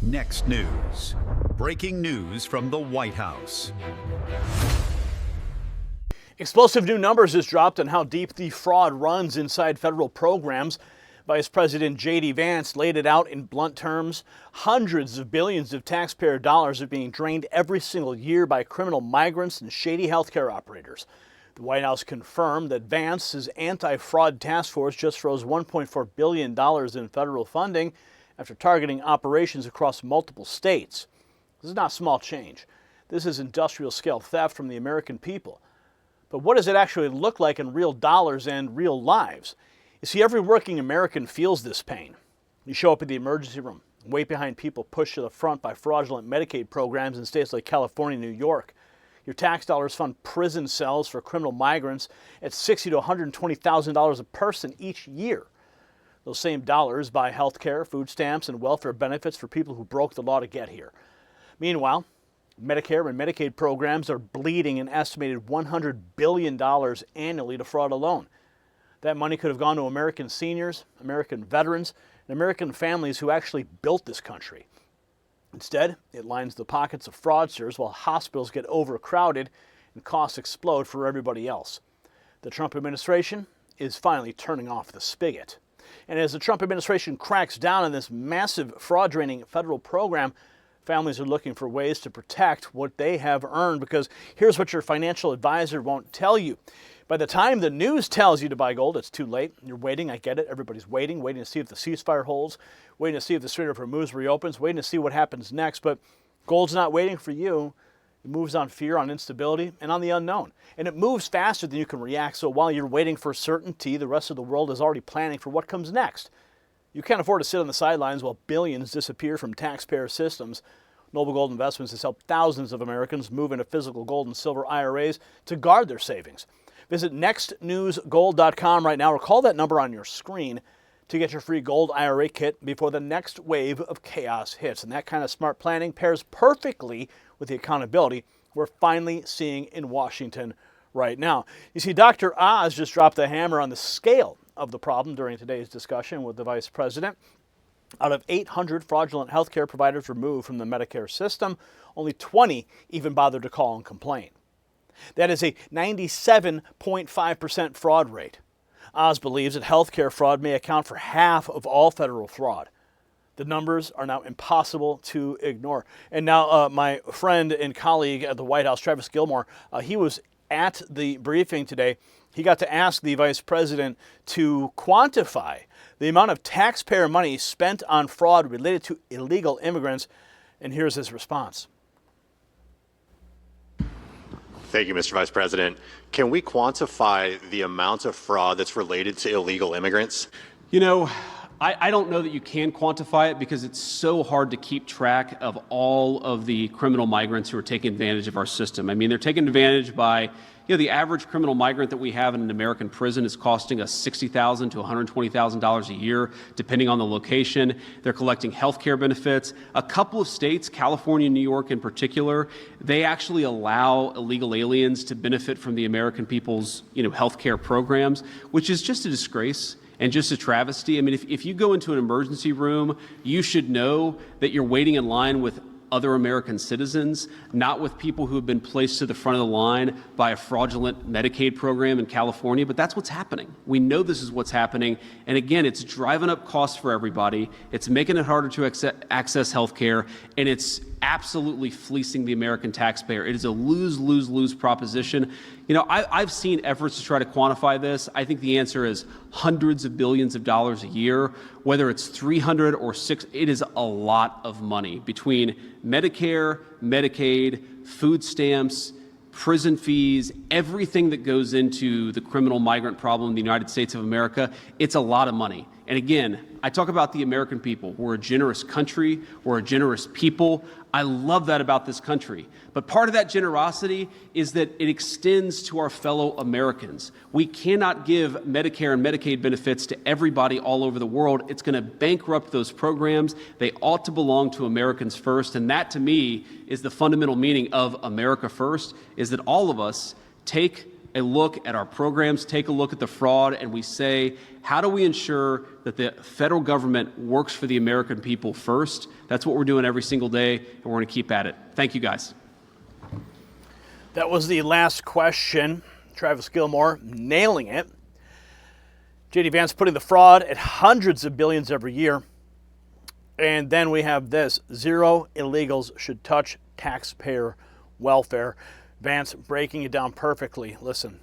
Next news. Breaking news from the White House. Explosive new numbers has dropped on how deep the fraud runs inside federal programs. Vice President J.D. Vance laid it out in blunt terms. Hundreds of billions of taxpayer dollars are being drained every single year by criminal migrants and shady healthcare operators. The White House confirmed that Vance's anti-fraud task force just froze $1.4 billion in federal funding after targeting operations across multiple states. This is not small change. This is industrial-scale theft from the American people. But what does it actually look like in real dollars and real lives? You see, every working American feels this pain. You show up at the emergency room, wait behind people pushed to the front by fraudulent Medicaid programs in states like California and New York. Your tax dollars fund prison cells for criminal migrants at $60,000 to $120,000 a person each year. Those same dollars buy health care, food stamps, and welfare benefits for people who broke the law to get here. Meanwhile, Medicare and Medicaid programs are bleeding an estimated $100 billion annually to fraud alone. That money could have gone to American seniors, American veterans, and American families who actually built this country. Instead, it lines the pockets of fraudsters while hospitals get overcrowded and costs explode for everybody else. The Trump administration is finally turning off the spigot. And as the Trump administration cracks down on this massive fraud-draining federal program, families are looking for ways to protect what they have earned, because here's what your financial advisor won't tell you. By the time the news tells you to buy gold, it's too late. You're waiting. I get it. Everybody's waiting to see if the ceasefire holds, waiting to see if the Strait of Hormuz reopens, waiting to see what happens next. But gold's not waiting for you. It moves on fear, on instability, and on the unknown. And it moves faster than you can react. So while you're waiting for certainty, the rest of the world is already planning for what comes next. You can't afford to sit on the sidelines while billions disappear from taxpayer systems. Noble Gold Investments has helped thousands of Americans move into physical gold and silver IRAs to guard their savings. Visit nextnewsgold.com right now or call that number on your screen to get your free gold IRA kit before the next wave of chaos hits. And that kind of smart planning pairs perfectly with the accountability we're finally seeing in Washington right now. You see, Dr. Oz just dropped the hammer on the scale of the problem during today's discussion with the Vice President. Out of 800 fraudulent healthcare providers removed from the Medicare system, only 20 even bothered to call and complain. That is a 97.5% fraud rate. Oz believes that healthcare fraud may account for half of all federal fraud. The numbers are now impossible to ignore. And now my friend and colleague at the White House, Travis Gilmore, he was at the briefing today. He got to ask the Vice President to quantify the amount of taxpayer money spent on fraud related to illegal immigrants. And here's his response. Thank you, Mr. Vice President. Can we quantify the amount of fraud that's related to illegal immigrants? You know, I don't know that you can quantify it because it's so hard to keep track of all of the criminal migrants who are taking advantage of our system. I mean, they're taken advantage by, the average criminal migrant that we have in an American prison is costing us $60,000 to $120,000 a year, depending on the location. They're collecting health care benefits. A couple of states, California and New York in particular, they actually allow illegal aliens to benefit from the American people's, health care programs, which is just a disgrace. And just a travesty. I mean, if you go into an emergency room, you should know that you're waiting in line with other American citizens, not with people who have been placed to the front of the line by a fraudulent Medicaid program in California. But that's what's happening. We know this is what's happening. And again, it's driving up costs for everybody. It's making it harder to access health care. And it's absolutely fleecing the American taxpayer. It is a lose-lose-lose proposition. I've seen efforts to try to quantify this. I think the answer is hundreds of billions of dollars a year, whether it's 300 or 6, it is a lot of money between Medicare, Medicaid, food stamps, prison fees, everything that goes into the criminal migrant problem in the United States of America. It's a lot of money. And again, I talk about the American people. We're a generous country. We're a generous people. I love that about this country. But part of that generosity is that it extends to our fellow Americans. We cannot give Medicare and Medicaid benefits to everybody all over the world. It's going to bankrupt those programs. They ought to belong to Americans first. And that, to me, is the fundamental meaning of America First, is that all of us take a look at our programs, take a look at the fraud, and we say, how do we ensure that the federal government works for the American people first? That's what we're doing every single day, and we're going to keep at it. Thank you, guys. That was the last question. Travis Gilmore nailing it. J.D. Vance putting the fraud at hundreds of billions every year. And then we have this: zero illegals should touch taxpayer welfare. Vance breaking it down perfectly. Listen.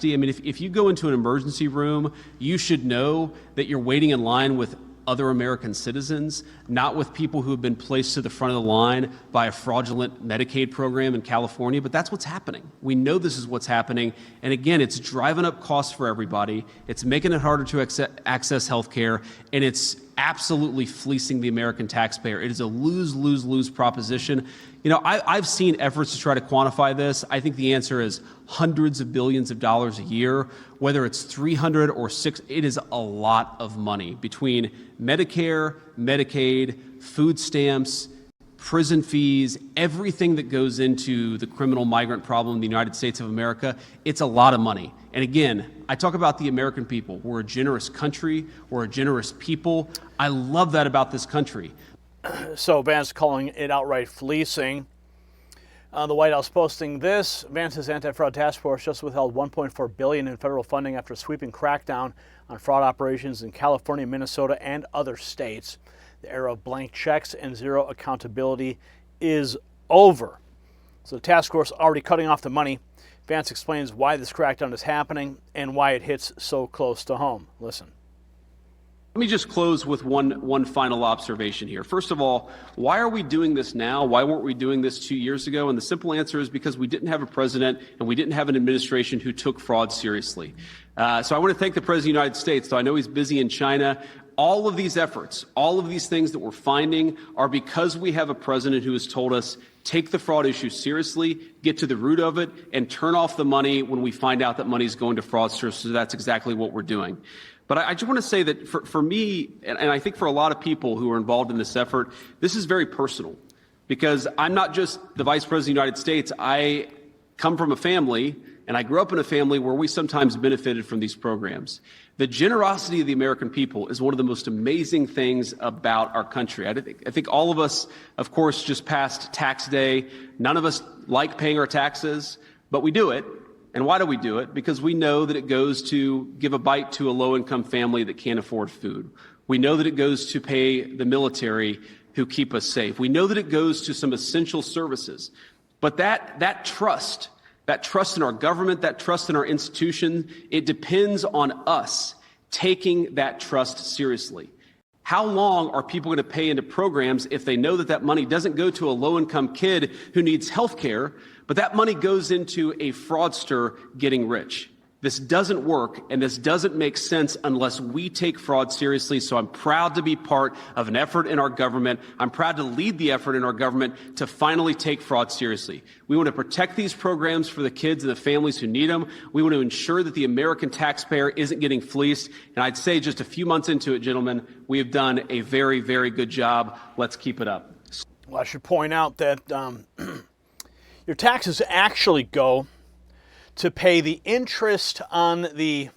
I mean, if you go into an emergency room, you should know that you're waiting in line with other American citizens, not with people who have been placed to the front of the line by a fraudulent Medicaid program in California. But that's what's happening. We know this is what's happening. And again, it's driving up costs for everybody. It's making it harder to access health care. And it's absolutely fleecing the American taxpayer. It is a lose-lose-lose proposition. You know, I've seen efforts to try to quantify this. I think the answer is hundreds of billions of dollars a year, whether it's 300 or 6. It is a lot of money between Medicare, Medicaid, food stamps, prison fees, everything that goes into the criminal migrant problem in the United States of America. It's a lot of money. And again, I talk about the American people. We're a generous country. We're a generous people. I love that about this country. So Vance calling it outright fleecing. The White House posting this: Vance's anti-fraud task force just withheld $1.4 billion in federal funding after a sweeping crackdown on fraud operations in California, Minnesota, and other states. The era of blank checks and zero accountability is over. So the task force already cutting off the money. Vance explains why this crackdown is happening and why it hits so close to home. Listen. Let me just close with one final observation here. First of all, why are we doing this now? Why weren't we doing this 2 years ago? And the simple answer is because we didn't have a president and we didn't have an administration who took fraud seriously. So I want to thank the President of the United States, though I know he's busy in China. All of these efforts, all of these things that we're finding are because we have a president who has told us, take the fraud issue seriously, get to the root of it, and turn off the money when we find out that money is going to fraudsters. So that's exactly what we're doing. But I just want to say that for me, and I think for a lot of people who are involved in this effort, this is very personal. Because I'm not just the Vice President of the United States. I come from a family, and I grew up in a family where we sometimes benefited from these programs. The generosity of the American people is one of the most amazing things about our country. I think all of us, of course, just passed tax day. None of us like paying our taxes, but we do it. And why do we do it? Because we know that it goes to give a bite to a low-income family that can't afford food. We know that it goes to pay the military who keep us safe. We know that it goes to some essential services. But that trust in our government, that trust in our institution, it depends on us taking that trust seriously. How long are people going to pay into programs if they know that money doesn't go to a low-income kid who needs health care, but that money goes into a fraudster getting rich? This doesn't work, and this doesn't make sense unless we take fraud seriously. So I'm proud to be part of an effort in our government. I'm proud to lead the effort in our government to finally take fraud seriously. We want to protect these programs for the kids and the families who need them. We want to ensure that the American taxpayer isn't getting fleeced. And I'd say just a few months into it, gentlemen, we have done a very, very good job. Let's keep it up. Well, I should point out that your taxes actually go to pay the interest on the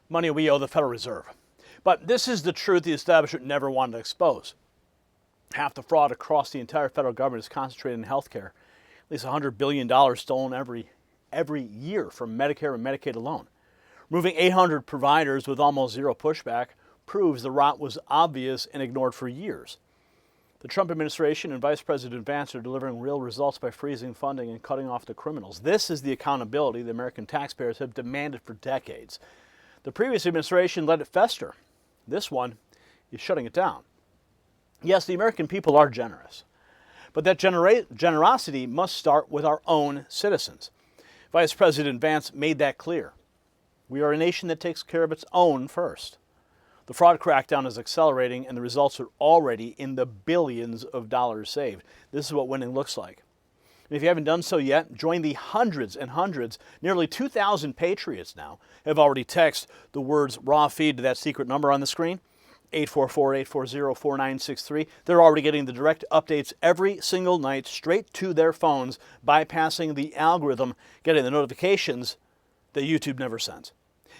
money we owe the Federal Reserve. But this is the truth the establishment never wanted to expose. Half the fraud across the entire federal government is concentrated in health care. At least $100 billion stolen every year from Medicare and Medicaid alone. Removing 800 providers with almost zero pushback proves the rot was obvious and ignored for years. The Trump administration and Vice President Vance are delivering real results by freezing funding and cutting off the criminals. This is the accountability the American taxpayers have demanded for decades. The previous administration let it fester. This one is shutting it down. Yes, the American people are generous, but that generosity must start with our own citizens. Vice President Vance made that clear. We are a nation that takes care of its own first. The fraud crackdown is accelerating, and the results are already in the billions of dollars saved. This is what winning looks like. And if you haven't done so yet, join the hundreds and hundreds, nearly 2,000 patriots now, have already texted the words raw feed to that secret number on the screen. 844-840-4963. They're already getting the direct updates every single night straight to their phones, bypassing the algorithm, getting the notifications that YouTube never sends.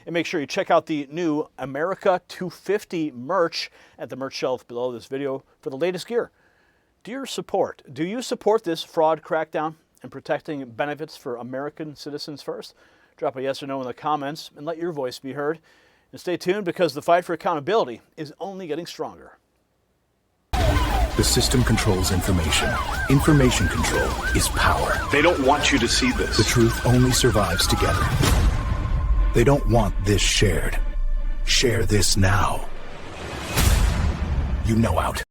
And make sure you check out the new America 250 merch at the merch shelf below this video for the latest gear. Do you support this fraud crackdown and protecting benefits for American citizens first? Drop a yes or no in the comments and let your voice be heard. And stay tuned because the fight for accountability is only getting stronger. The system controls information. Information control is power. They don't want you to see this. The truth only survives together. They don't want this shared. Share this now. You know out.